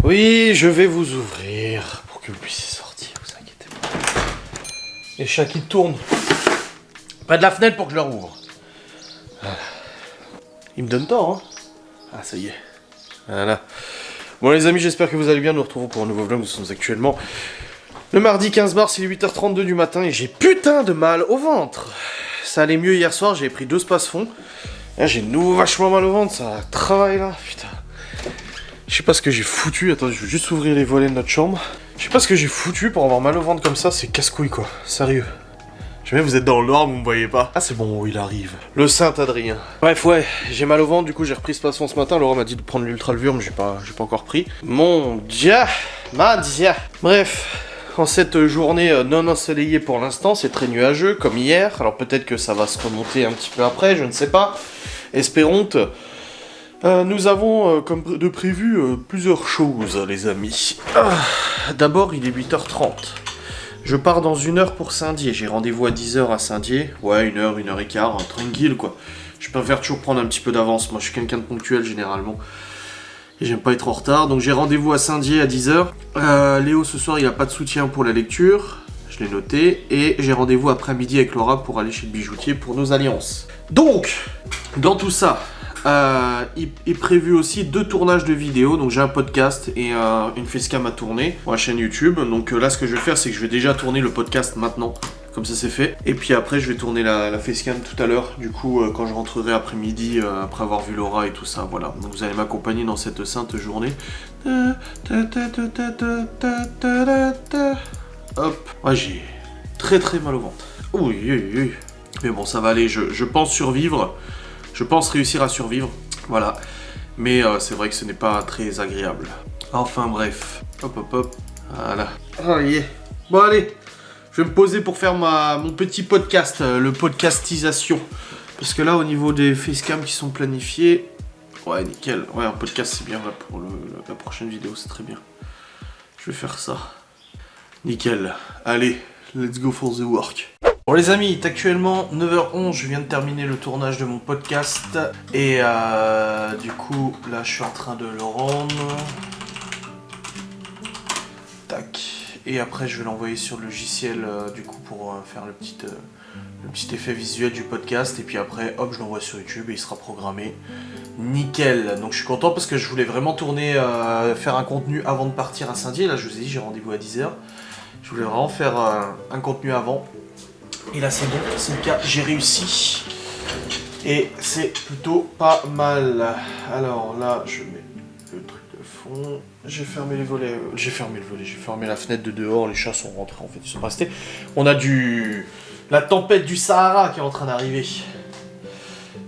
Oui, je vais vous ouvrir pour que vous puissiez sortir, vous inquiétez pas. Les chats qui tournent près de la fenêtre pour que je leur ouvre. Voilà. Il me donne temps, hein. Ah, ça y est. Voilà. Bon les amis, j'espère que vous allez bien. Nous retrouvons pour un nouveau vlog. Nous sommes actuellement le mardi 15 mars, il est 8h32 du matin et j'ai putain de mal au ventre. Ça allait mieux hier soir, j'ai pris 2 space-fonds. Là j'ai de nouveau vachement mal au ventre, ça travaille là, putain. Je sais pas ce que j'ai foutu, attends, je vais juste ouvrir les volets de notre chambre. Je sais pas ce que j'ai foutu pour avoir mal au ventre comme ça, c'est casse-couille quoi, sérieux. Je sais, vous êtes dans le noir, vous me voyez pas. Ah c'est bon, il arrive. Le Saint-Adrien. Bref, ouais, j'ai mal au ventre, du coup j'ai repris ce space-fond ce matin. Laura m'a dit de prendre l'Ultralvur, mais j'ai pas encore pris. Mon dieu, ma dieu. Bref. En cette journée non ensoleillée pour l'instant, c'est très nuageux comme hier. Alors peut-être que ça va se remonter un petit peu après, je ne sais pas. Espérons. Nous avons, comme de prévu, plusieurs choses, les amis. D'abord, il est 8h30. Je pars dans 1 heure pour Saint-Dié. J'ai rendez-vous à 10h à Saint-Dié. Ouais, 1 heure, 1h15, tranquille quoi. Je préfère toujours prendre un petit peu d'avance. Moi, je suis quelqu'un de ponctuel généralement. Et j'aime pas être en retard, donc j'ai rendez-vous à Saint-Dié à 10h. Léo ce soir il a pas de soutien pour la lecture, je l'ai noté, et j'ai rendez-vous après-midi avec Laura pour aller chez le bijoutier pour nos alliances. Donc, dans tout ça, il est prévu aussi 2 tournages de vidéos, donc j'ai un podcast et une facecam à tourner pour la chaîne YouTube. Donc là ce que je vais faire c'est que je vais déjà tourner le podcast maintenant. Comme ça c'est fait. Et puis après je vais tourner la facecam tout à l'heure. Du coup quand je rentrerai après-midi, après avoir vu Laura et tout ça, voilà. Donc vous allez m'accompagner dans cette sainte journée. Hop. Ouais j'ai très mal au ventre. Oui. Mais bon ça va aller, je pense survivre. Je pense réussir à survivre. Voilà. Mais c'est vrai que ce n'est pas très agréable. Enfin bref. Hop. Voilà. Ah yeah. Bon allez. Je vais me poser pour faire mon petit podcast, le podcastisation. Parce que là, au niveau des facecams qui sont planifiés, ouais, nickel. Ouais, un podcast, c'est bien là pour la prochaine vidéo, c'est très bien. Je vais faire ça. Nickel. Allez, let's go for the work. Bon les amis, il est actuellement 9h11, je viens de terminer le tournage de mon podcast. Et du coup, là, je suis en train de le rendre. Tac. Et après je vais l'envoyer sur le logiciel du coup pour faire le petit effet visuel du podcast. Et puis après hop je l'envoie sur YouTube et il sera programmé. Nickel. Donc je suis content parce que je voulais vraiment tourner, faire un contenu avant de partir à Saint-Dié. Là je vous ai dit j'ai rendez-vous à 10h. Je voulais vraiment faire un contenu avant. Et là c'est bon, c'est le cas, j'ai réussi. Et c'est plutôt pas mal. Alors là je mets le truc de fond. J'ai fermé les volets, j'ai fermé la fenêtre de dehors, les chats sont rentrés en fait, ils sont pas restés. On a la tempête du Sahara qui est en train d'arriver.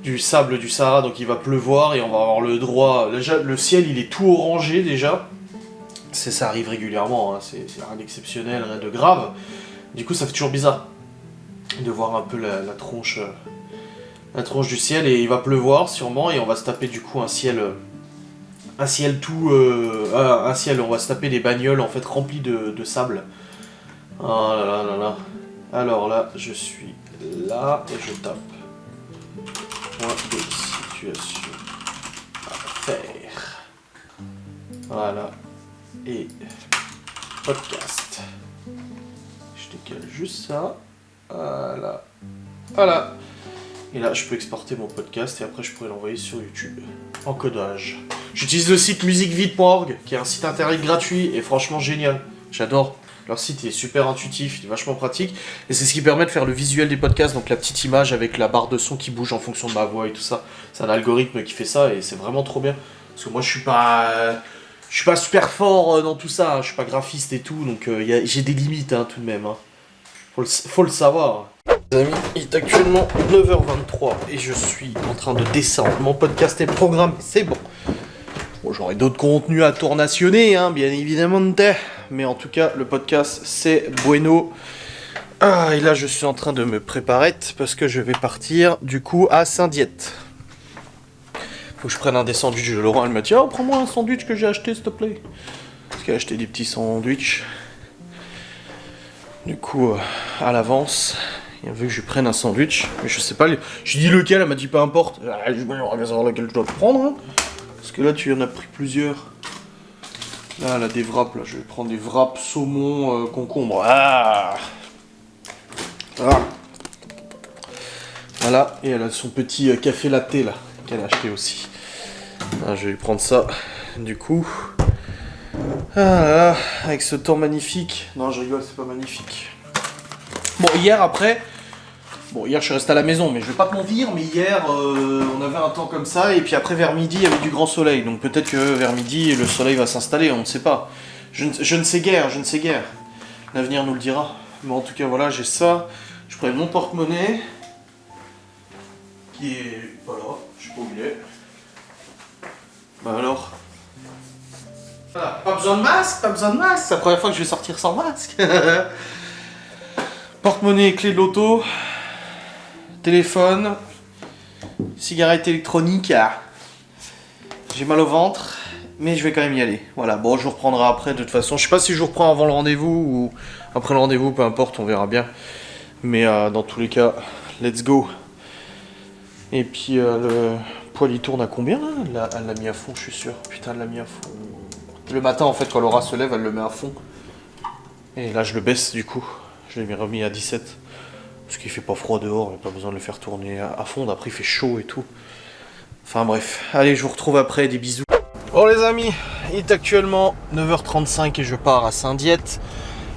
Du sable du Sahara, donc il va pleuvoir et on va avoir le droit. Déjà, le ciel il est tout orangé déjà. Ça arrive régulièrement, hein. C'est rien d'exceptionnel, rien de grave. Du coup ça fait toujours bizarre de voir un peu la tronche du ciel et il va pleuvoir sûrement et on va se taper du coup un ciel on va se taper des bagnoles en fait remplies de sable. Oh là. Alors là, je suis là et je tape. Point de situation à faire. Voilà. Et podcast. Je décale juste ça. Voilà. Et là, je peux exporter mon podcast et après, je pourrais l'envoyer sur YouTube en codage. J'utilise le site musicvid.org, qui est un site internet gratuit et franchement génial. J'adore. Leur site est super intuitif, il est vachement pratique. Et c'est ce qui permet de faire le visuel des podcasts, donc la petite image avec la barre de son qui bouge en fonction de ma voix et tout ça. C'est un algorithme qui fait ça et c'est vraiment trop bien. Parce que moi, je suis pas super fort dans tout ça. Je suis pas graphiste et tout, donc j'ai des limites hein, tout de même. Hein. Faut le savoir. Les amis, il est actuellement 9h23 et je suis en train de descendre. Mon podcast est programmé, c'est bon. Bon, j'aurai d'autres contenus à tournationner, hein, bien évidemment. Mais en tout cas, le podcast, c'est bueno. Et là, je suis en train de me préparer parce que je vais partir, du coup, à Saint-Dié. Faut que je prenne un des sandwichs de Laurent. Elle m'a dit, oh, prends-moi un sandwich que j'ai acheté, s'il te plaît. Parce qu'elle a acheté des petits sandwichs. Du coup, à l'avance... Il a vu que je prenne un sandwich, mais je sais pas, je dis lequel, elle m'a dit peu importe. On va bien savoir lequel je dois prendre, hein. Parce que là tu en as pris plusieurs. Là, elle a des wraps, là. Je vais prendre des wraps saumon concombre. Ah. Voilà, et elle a son petit café latte là, qu'elle a acheté aussi. Ah, je vais lui prendre ça, du coup. Ah là là, avec ce temps magnifique. Non, je rigole, c'est pas magnifique. Bon, hier après... Bon, hier je suis resté à la maison, mais je vais pas te mentir, mais hier on avait un temps comme ça, et puis après vers midi il y avait du grand soleil, donc peut-être que vers midi le soleil va s'installer, on ne sait pas. Je ne sais guère, je ne sais guère. L'avenir nous le dira. Mais en tout cas voilà, j'ai ça. Je prends mon porte-monnaie, qui est pas là, je sais pas où il est. Bah alors. Voilà, pas besoin de masque, pas besoin de masque, c'est la première fois que je vais sortir sans masque. Porte-monnaie, clé de l'auto. Téléphone, cigarette électronique, j'ai mal au ventre, mais je vais quand même y aller. Voilà, bon, je vous reprendrai après de toute façon. Je sais pas si je vous reprends avant le rendez-vous ou après le rendez-vous, peu importe, on verra bien. Mais dans tous les cas, let's go. Et puis le poil il tourne à combien là? Elle l'a mis à fond, je suis sûr. Putain, elle l'a mis à fond. Le matin en fait, quand Laura se lève, elle le met à fond. Et là, je le baisse du coup. Je l'ai remis à 17. Parce qu'il fait pas froid dehors, il n'y a pas besoin de le faire tourner à fond, après il fait chaud et tout. Enfin bref, allez je vous retrouve après, des bisous. Bon les amis, il est actuellement 9h35 et je pars à Saint-Diète.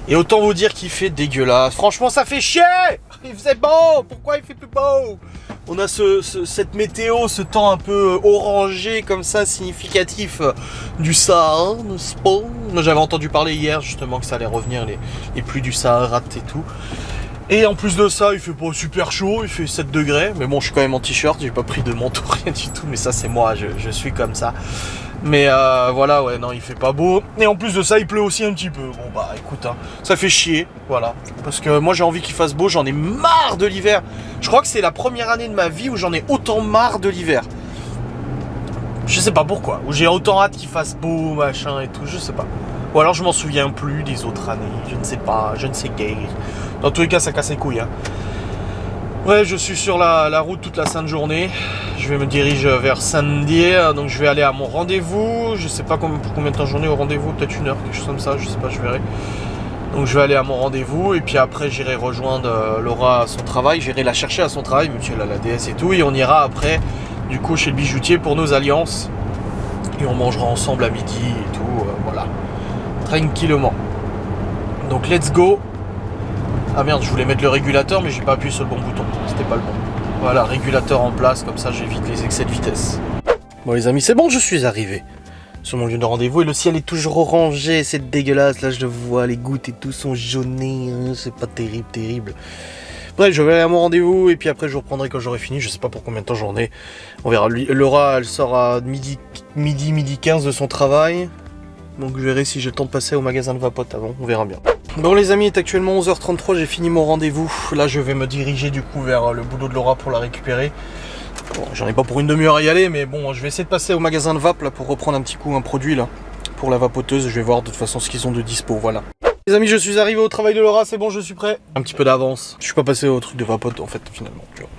Et autant vous dire qu'il fait dégueulasse, franchement ça fait chier. Il faisait beau, pourquoi il fait plus beau? On a cette météo, ce temps un peu orangé comme ça, significatif du Sahara, n'est-ce pas? J'avais entendu parler hier justement que ça allait revenir, les pluies du Sahara et tout. Et en plus de ça, il fait pas super chaud, il fait 7 degrés. Mais bon, je suis quand même en t-shirt, j'ai pas pris de manteau, rien du tout. Mais ça, c'est moi, je suis comme ça. Mais voilà, ouais, non, il fait pas beau. Et en plus de ça, il pleut aussi un petit peu. Bon, bah écoute, hein, ça fait chier, voilà. Parce que moi, j'ai envie qu'il fasse beau, j'en ai marre de l'hiver. Je crois que c'est la première année de ma vie où j'en ai autant marre de l'hiver. Je sais pas pourquoi. Où j'ai autant hâte qu'il fasse beau, machin et tout, je sais pas. Ou alors je m'en souviens plus des autres années, je ne sais pas, je ne sais guère. Dans tous les cas, ça casse les couilles. Hein. Ouais, je suis sur la route toute la sainte journée. Je vais me diriger vers Saint-Dié, donc je vais aller à mon rendez-vous. Je sais pas pour combien de temps j'en ai au rendez-vous, peut-être 1 heure, quelque chose comme ça, je sais pas, je verrai. Donc je vais aller à mon rendez-vous et puis après j'irai rejoindre Laura à son travail. J'irai la chercher à son travail, même si elle a la DS et tout. Et on ira après, du coup, chez le bijoutier pour nos alliances. Et on mangera ensemble à midi et tout, voilà. Tranquillement. Donc let's go. Ah merde, je voulais mettre le régulateur mais j'ai pas appuyé sur le bon bouton, c'était pas le bon. Voilà, régulateur en place, comme ça j'évite les excès de vitesse. Bon les amis, c'est bon, je suis arrivé sur mon lieu de rendez-vous et le ciel est toujours orangé, c'est dégueulasse, là je le vois, les gouttes et tout sont jaunés, hein, c'est pas terrible. Bref, je vais aller à mon rendez-vous et puis après je vous reprendrai quand j'aurai fini, je sais pas pour combien de temps j'en ai. On verra, Laura elle sort à midi 15 de son travail. Donc je verrai si j'ai le temps de passer au magasin de Vapote avant, on verra bien. Bon les amis, il est actuellement 11h33, j'ai fini mon rendez-vous. Là je vais me diriger du coup vers le boulot de Laura pour la récupérer. Bon, j'en ai pas pour 1/2 heure à y aller, mais bon, je vais essayer de passer au magasin de Vap là pour reprendre un petit coup un produit là. Pour la vapoteuse, je vais voir de toute façon ce qu'ils ont de dispo, voilà. Les amis, je suis arrivé au travail de Laura, c'est bon, je suis prêt. Un petit peu d'avance. Je suis pas passé au truc de Vapote en fait finalement, tu vois.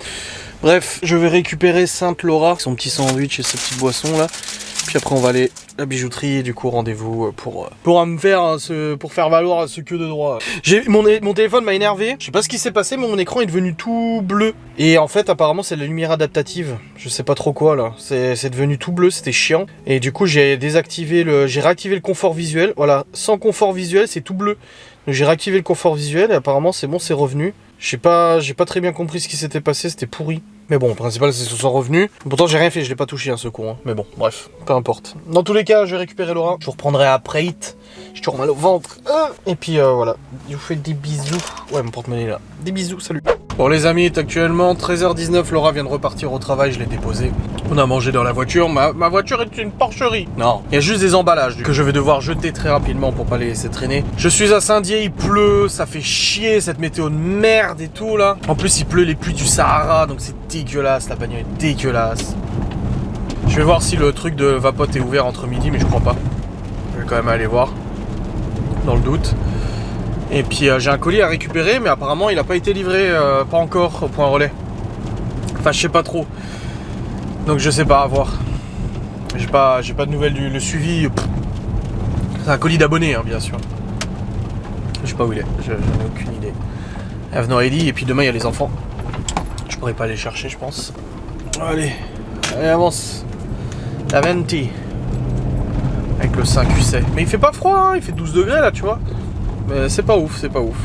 Bref, je vais récupérer Sainte Laura, son petit sandwich et ses petites boissons là. Puis après on va aller à la bijouterie et du coup rendez-vous pour faire valoir ce que de droit. Mon téléphone m'a énervé, je sais pas ce qui s'est passé mais mon écran est devenu tout bleu. Et en fait apparemment c'est la lumière adaptative, je sais pas trop quoi là. C'est devenu tout bleu, c'était chiant. Et du coup j'ai réactivé le confort visuel, voilà, sans confort visuel c'est tout bleu. Donc j'ai réactivé le confort visuel et apparemment c'est bon, c'est revenu. J'ai pas très bien compris ce qui s'était passé, c'était pourri. Mais bon, le principal c'est que ce soit revenu. Pourtant j'ai rien fait, je l'ai pas touché hein, ce con. Hein. Mais bon, bref, peu importe. Dans tous les cas, je vais récupérer Laura. Je vous reprendrai après hit. J'ai toujours mal au ventre. Et puis voilà, je vous fais des bisous. Ouais, mon porte-monnaie est là. Des bisous, salut. Bon les amis, il est actuellement 13h19. Laura vient de repartir au travail, je l'ai déposée. On a mangé dans la voiture. Ma voiture est une porcherie. Non, il y a juste des emballages que je vais devoir jeter très rapidement pour pas les laisser traîner. Je suis à Saint-Dié, il pleut, ça fait chier cette météo de merde et tout là. En plus il pleut les pluies du Sahara, donc c'est dégueulasse, la bagnole est dégueulasse. Je vais voir si le truc de Vapote est ouvert entre midi, mais je crois pas. Je vais quand même aller voir, dans le doute. Et puis j'ai un colis à récupérer, mais apparemment il n'a pas été livré, pas encore au point relais. Enfin je sais pas trop. Donc je sais pas, à voir. J'ai pas de nouvelles du le suivi. C'est un colis d'abonnés, hein, bien sûr. Je sais pas où il est, j'en ai aucune idée. Avenant Ellie, et puis demain il y a les enfants. Je pourrais pas les chercher, je pense. Allez, avance. La 20. Avec le 5 UC. Mais il fait pas froid, hein, il fait 12 degrés là, tu vois. Mais c'est pas ouf, c'est pas ouf.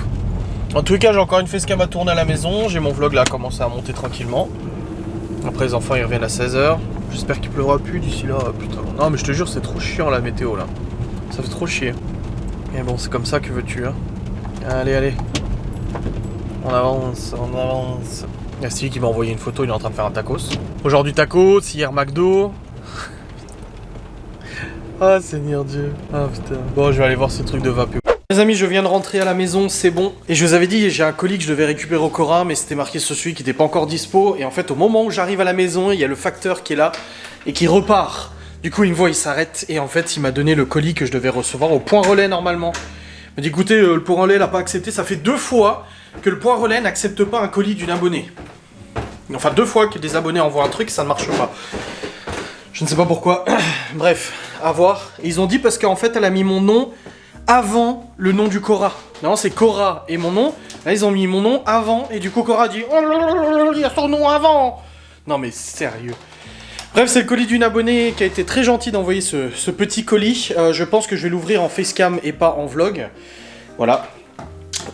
En tous les cas, j'ai encore une facecam à tourner à la maison. J'ai mon vlog là, commencé à monter tranquillement. Après, les enfants ils reviennent à 16h. J'espère qu'il pleuvra plus d'ici là. Putain. Non, mais je te jure, c'est trop chiant la météo là. Ça fait trop chier. Mais bon, c'est comme ça que veux-tu, hein. Allez, allez. On avance, on avance. Il y a Stevie qui m'a envoyé une photo, il est en train de faire un tacos. Aujourd'hui tacos, hier McDo. Ah, Seigneur Dieu. Ah, putain. Bon, je vais aller voir ces trucs de vapeur. Les amis, je viens de rentrer à la maison, c'est bon. Et je vous avais dit, j'ai un colis que je devais récupérer au Cora, mais c'était marqué sur celui qui n'était pas encore dispo. Et en fait, au moment où j'arrive à la maison, il y a le facteur qui est là et qui repart. Du coup, il me voit, il s'arrête. Et en fait, il m'a donné le colis que je devais recevoir au point relais normalement. Il m'a dit, écoutez, le point relais l'a pas accepté. Ça fait 2 fois que le point relais n'accepte pas un colis d'une abonnée. Enfin, 2 fois que des abonnés envoient un truc, ça ne marche pas. Je ne sais pas pourquoi. Bref, à voir. Et ils ont dit parce qu'en fait, elle a mis mon nom avant le nom du Cora. Non, c'est Cora et mon nom. Là, ils ont mis mon nom avant. Et du coup, Cora dit, oh, il y a son nom avant. Non, mais sérieux. Bref, c'est le colis d'une abonnée qui a été très gentille d'envoyer ce petit colis. Je pense que je vais l'ouvrir en facecam et pas en vlog. Voilà.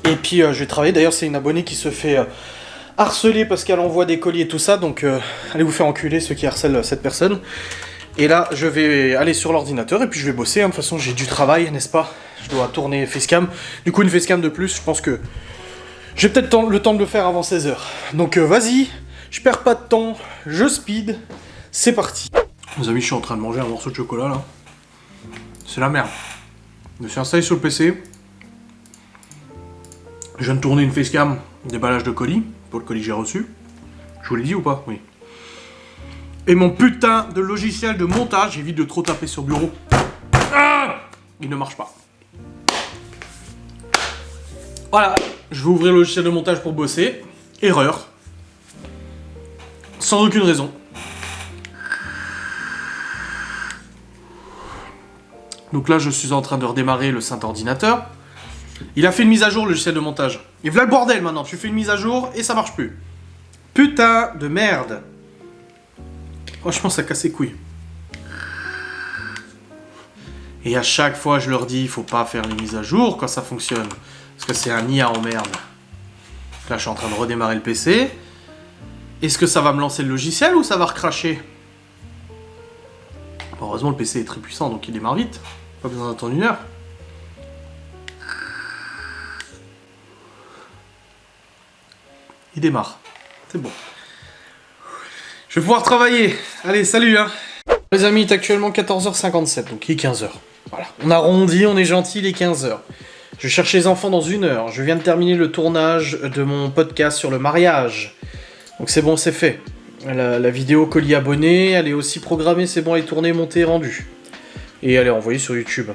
Et puis, je vais travailler. D'ailleurs, c'est une abonnée qui se fait harceler parce qu'elle envoie des colis et tout ça. Donc, allez vous faire enculer ceux qui harcèlent cette personne. Et là, je vais aller sur l'ordinateur et puis je vais bosser. De toute façon, j'ai du travail, n'est-ce pas? Je dois tourner facecam. Du coup, une facecam de plus, je pense que j'ai peut-être le temps de le faire avant 16h. Donc, vas-y, je perds pas de temps, je speed. C'est parti. Les amis, je suis en train de manger un morceau de chocolat, là. C'est la merde. Je me suis installé sur le PC. Je viens de tourner une facecam, déballage de colis, pour le colis que j'ai reçu. Je vous l'ai dit ou pas? Oui. Et mon putain de logiciel de montage, j'évite de trop taper sur bureau. Ah, il ne marche pas. Voilà, je vais ouvrir le logiciel de montage pour bosser. Erreur. Sans aucune raison. Donc là, je suis en train de redémarrer le saint ordinateur. Il a fait une mise à jour, le logiciel de montage. Et voilà le bordel maintenant, tu fais une mise à jour et ça marche plus. Putain de merde. Franchement, ça casse les couilles. Et à chaque fois, je leur dis, il faut pas faire les mises à jour quand ça fonctionne. Parce que c'est un IA en merde. Là, je suis en train de redémarrer le PC. Est-ce que ça va me lancer le logiciel ou ça va recracher? Heureusement, le PC est très puissant, donc il démarre vite. Pas besoin d'attendre 1 heure. Il démarre. C'est bon. Je vais pouvoir travailler. Allez, salut, hein. Les amis, il est actuellement 14h57, donc il est 15h. Voilà. On arrondit, on est gentil, il est 15h. Je cherche les enfants dans 1 heure. Je viens de terminer le tournage de mon podcast sur le mariage. Donc c'est bon, c'est fait. La vidéo colis abonné, elle est aussi programmée, c'est bon, elle est tournée, montée, rendue. Et elle est envoyée sur YouTube.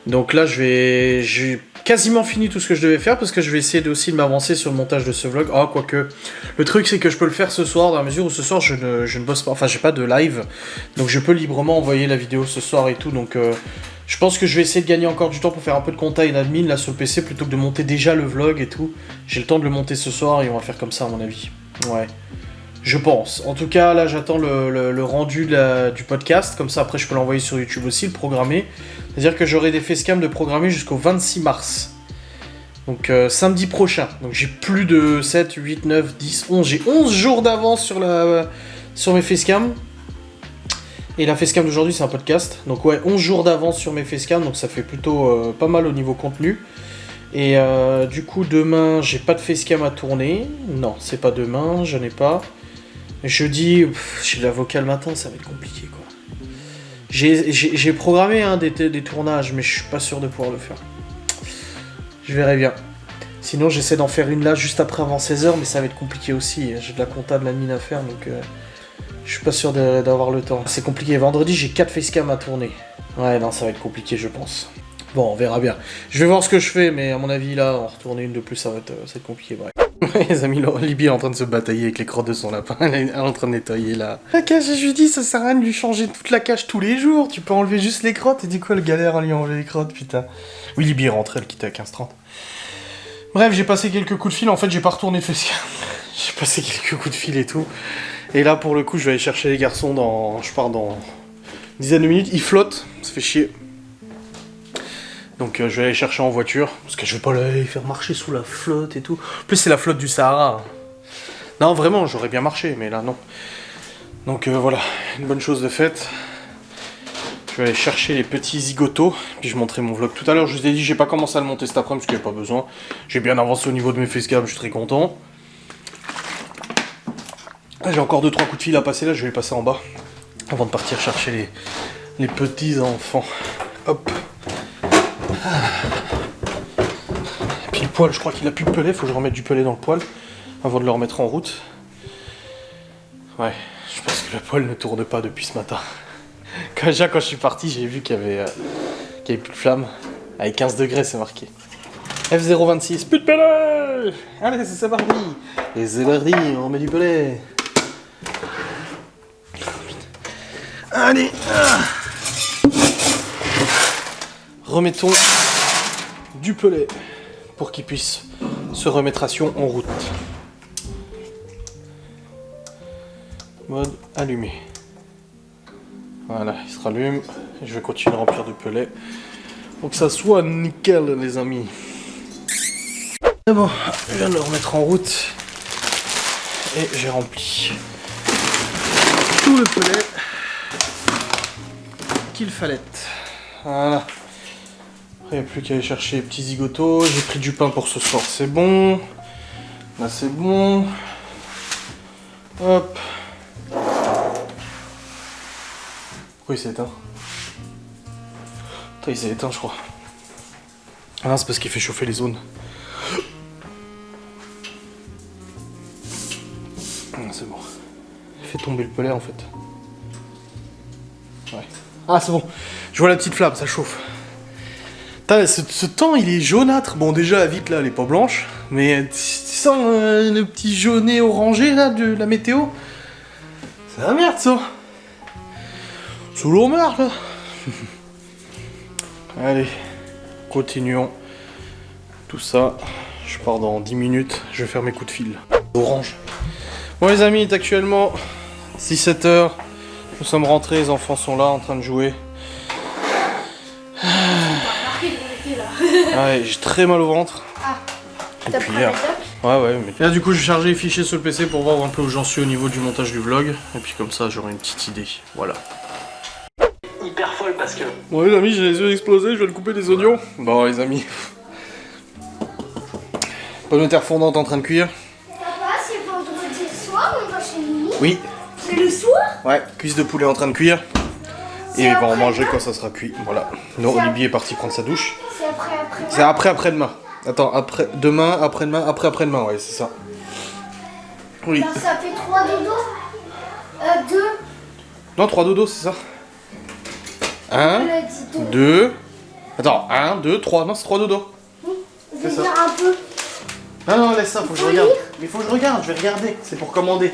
Donc là, j'ai quasiment fini tout ce que je devais faire parce que je vais essayer aussi de m'avancer sur le montage de ce vlog. Ah, quoique, le truc c'est que je peux le faire ce soir dans la mesure où ce soir je ne bosse pas, enfin j'ai pas de live. Donc je peux librement envoyer la vidéo ce soir et tout. Donc je pense que je vais essayer de gagner encore du temps pour faire un peu de contact admin là sur le PC plutôt que de monter déjà le vlog et tout. J'ai le temps de le monter ce soir et on va faire comme ça à mon avis. Ouais. Je pense. En tout cas, là, j'attends le rendu du podcast. Comme ça, après, je peux l'envoyer sur YouTube aussi, le programmer. C'est-à-dire que j'aurai des facecams de programmer jusqu'au 26 mars. Donc, samedi prochain. Donc, j'ai plus de 7, 8, 9, 10, 11. J'ai 11 jours d'avance sur mes facecams. Et la facecam d'aujourd'hui, c'est un podcast. Donc, ouais, 11 jours d'avance sur mes facecams. Donc, ça fait plutôt pas mal au niveau contenu. Et du coup, demain, j'ai pas de facecam à tourner. Non, c'est pas demain, j'en ai pas. Jeudi, j'ai l'avocat le matin, ça va être compliqué quoi. J'ai programmé des tournages, mais je suis pas sûr de pouvoir le faire. Je verrai bien. Sinon, j'essaie d'en faire une là juste après avant 16h, mais ça va être compliqué aussi. J'ai de la compta, de l'admin à faire, donc je suis pas sûr d'avoir le temps. C'est compliqué. Vendredi, j'ai 4 facecam à tourner. Ouais, non, ça va être compliqué, je pense. Bon, on verra bien. Je vais voir ce que je fais, mais à mon avis, là, en retourner une de plus, ça va être compliqué. Bref. Les amis, Libye est en train de se batailler avec les crottes de son lapin. Elle est en train de nettoyer la cage. Et je lui dis, ça sert à rien de lui changer toute la cage tous les jours. Tu peux enlever juste les crottes. Et du coup, elle galère à lui enlever les crottes, putain. Oui, Libye est rentrée, elle quittait à 15h30. Bref, j'ai passé quelques coups de fil. En fait, j'ai pas retourné facecam. J'ai passé quelques coups de fil et tout. Et là, pour le coup, je vais aller chercher les garçons dans... Je pars dans une dizaine de minutes. Ils flottent. Ça fait chier. Donc je vais aller chercher en voiture, parce que je vais pas les faire marcher sous la flotte et tout. En plus c'est la flotte du Sahara. Non vraiment, j'aurais bien marché, mais là non. Donc voilà, une bonne chose de faite. Je vais aller chercher les petits zigotos, puis je montrerai mon vlog tout à l'heure. Je vous ai dit, j'ai pas commencé à le monter cet après-midi, parce qu'il n'y a pas besoin. J'ai bien avancé au niveau de mes facecam, je suis très content. J'ai encore 2-3 coups de fil à passer là, je vais les passer en bas. Avant de partir chercher les petits enfants. Hop. Et puis le poil, je crois qu'il a plus de pellet, faut que je remette du pellet dans le poil avant de le remettre en route. Ouais, je pense que le poil ne tourne pas depuis ce matin. Quand je suis parti, j'ai vu qu'il y avait plus de flamme. Avec 15 degrés, c'est marqué. F026, plus de pellet. Allez, c'est parti. Et c'est parti, on met du pellet. Allez. Remettons du pellet pour qu'il puisse se remettre à Sion en route. Mode allumé. Voilà, il se rallume. Je vais continuer à remplir de pellet pour que ça soit nickel, les amis. C'est bon, je viens de le remettre en route et j'ai rempli tout le pellet qu'il fallait. Voilà. Après, il n'y a plus qu'à aller chercher les petits zigotos. J'ai pris du pain pour ce soir, c'est bon. Là, c'est bon. Hop. Pourquoi il s'est éteint? Attends, il s'est éteint, je crois. Ah non, c'est parce qu'il fait chauffer les zones. C'est bon. Il fait tomber le pellet, en fait. Ouais. Ah, c'est bon. Je vois la petite flamme, ça chauffe. Ce temps il est jaunâtre. Bon déjà la vitre là elle est pas blanche, mais tu sens le petit jaunet orangé là de la météo. C'est la merde ça. Sous l'eau meurt là. Allez, continuons. Tout ça, je pars dans 10 minutes, je vais faire mes coups de fil. Orange. Bon les amis, il est actuellement 6-7 heures. Nous sommes rentrés, les enfants sont là en train de jouer. Ouais, j'ai très mal au ventre. Ah, t'as pris les ouais, mais là du coup je vais charger les fichiers sur le PC pour voir un peu où j'en suis au niveau du montage du vlog. Et puis comme ça j'aurai une petite idée, voilà. Hyper folle parce que... Bon les amis, j'ai les yeux explosés, je vais le couper des oignons. Bon les amis. Pomme de terre fondante en train de cuire. Papa, c'est vendredi soir, on va chez Mimi. Oui. C'est le soir? Ouais, cuisse de poulet en train de cuire. Et C'est on va après manger demain quand ça sera cuit, voilà. Non, Olivier est parti prendre sa douche. C'est après-demain. C'est après-demain. Attends, demain, après-demain, après-après-demain, ouais, c'est ça. Oui. Ben, ça fait 3 dodos. 2. Non, 3 dodos, c'est ça. 1, On a dit 2. 2. Attends, 1, 2, 3. Non, c'est 3 dodos. Je C'est vais ça. dire un peu. Ah non, laisse ça, faut que je Faut regarde. lire Mais faut que je regarde, je vais regarder. C'est pour commander.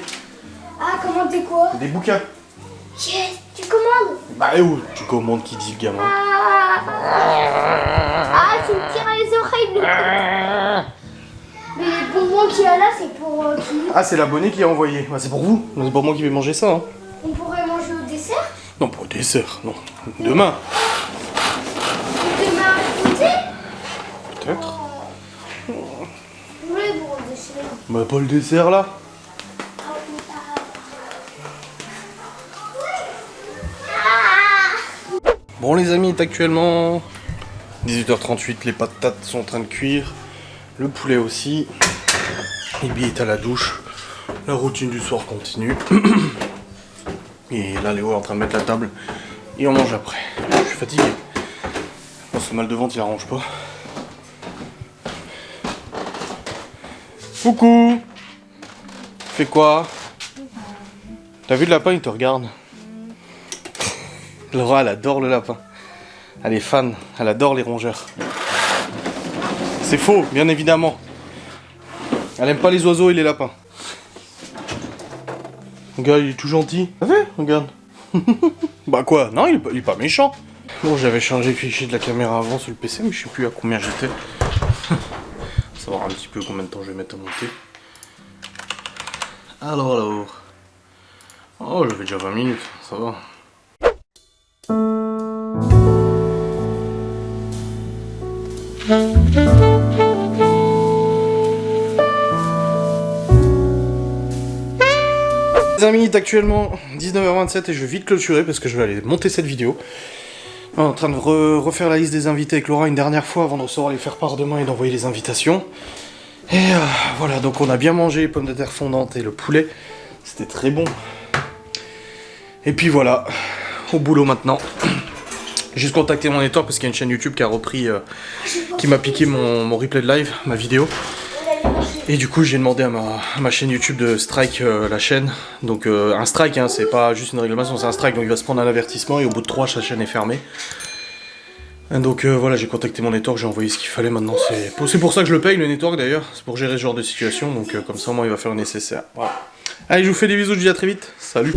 Ah, commander quoi? Des bouquins. Yes, tu commandes? Bah, où tu commandes qui dit le gamin? Ah, tu me tires les oreilles. Mais les bonbons qu'il y a là, c'est pour qui? Ah, c'est l'abonné qui a envoyé. Bah, c'est pour vous. C'est pas moi qui vais manger ça. Hein. On pourrait manger au dessert? Non, pas au dessert, non. Demain. Demain à côté? Peut-être. Oui, pour le dessert. Bah, pas le dessert là. Bon les amis, il est actuellement 18h38, les patates sont en train de cuire, le poulet aussi, Ibi est à la douche, la routine du soir continue, et là Léo est en train de mettre la table, et on mange après. Je suis fatigué, bon, ce mal de ventre il arrange pas. Coucou. Tu fais quoi? T'as vu le lapin, il te regarde. Laura, elle adore le lapin. Elle est fan, elle adore les rongeurs. C'est faux, bien évidemment. Elle aime pas les oiseaux et les lapins. Regarde, il est tout gentil. T'as vu? Regarde. Bah quoi? Non, il est pas méchant. Bon, j'avais changé le fichier de la caméra avant sur le PC, mais je sais plus à combien j'étais. Savoir un petit peu combien de temps je vais mettre à monter. Alors. Oh, j'avais déjà 20 minutes, ça va. Les amis, il est actuellement 19h27 et je vais vite clôturer parce que je vais aller monter cette vidéo. En train de refaire la liste des invités avec Laura une dernière fois avant de recevoir les faire-part demain et d'envoyer les invitations. Et voilà, donc on a bien mangé les pommes de terre fondantes et le poulet. C'était très bon. Et puis voilà, au boulot maintenant. J'ai juste contacté mon éditeur parce qu'il y a une chaîne YouTube qui a repris, qui m'a piqué mon replay de live, ma vidéo. Et du coup j'ai demandé à ma chaîne YouTube de strike la chaîne. Donc un strike, hein, c'est pas juste une réclamation, c'est un strike, donc il va se prendre un avertissement et au bout de 3 sa chaîne est fermée. Donc voilà, j'ai contacté mon network, j'ai envoyé ce qu'il fallait maintenant. C'est pour ça que je le paye, le network d'ailleurs, c'est pour gérer ce genre de situation, donc comme ça moi il va faire le nécessaire. Voilà. Allez, je vous fais des bisous, je vous dis à très vite, salut.